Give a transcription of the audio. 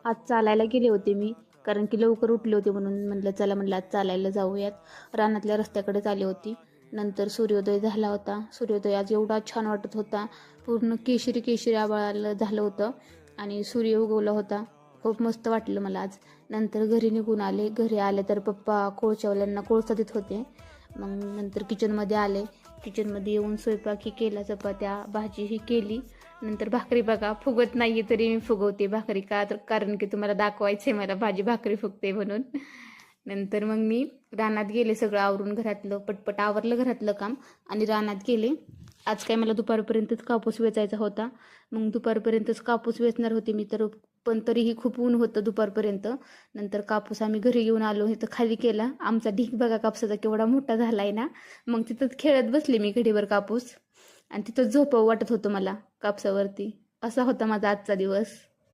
आज चालायला गेले होते मी, कारण की लवकर उठले होते म्हणून म्हटलं चला म्हटलं आज चालायला जाऊयात. रानातल्या रस्त्याकडेच आली होती. नंतर सूर्योदय झाला होता. सूर्योदय आज एवढा छान वाटत होता. पूर्ण केशरी केशरी आभाळ झालं होतं आणि सूर्य उगवला होता. खूप मस्त वाटलं मला आज. नंतर घरी निघून आले. घरी आले तर पप्पा कोळशावाल्यांना कोळसा देत होते. मग नंतर किचनमध्ये आले. किचनमध्ये येऊन स्वयंपाकही केला, चपात्या भाजीही केली. नंतर भाकरी बघा फुगत नाही तरी मी फुगवते भाकरी, का तर कारण की तुम्हाला दाखवायचं आहे मला भाजी भाकरी फुगते म्हणून. नंतर मग मी रानात गेले, सगळं आवरून घरातलं पटपट आवरलं घरातलं काम आणि रानात गेले. आज काय मला दुपारपर्यंतच कापूस वेचायचा होता. मग दुपारपर्यंतच कापूस वेचणार होते मी तर, पण तरीही खूप ऊन होतं दुपारपर्यंत. नंतर कापूस आम्ही घरी घेऊन आलो, इथं खाली केला. आमचा ढीक बघा कापसाचा केवढा मोठा झाला आहे ना. मग तिथंच खेळत बसले मी घडीवर कापूस आणि तिथं झोपावं वाटत होतं मला कापसावरती. असा होता माझा आजचा दिवस.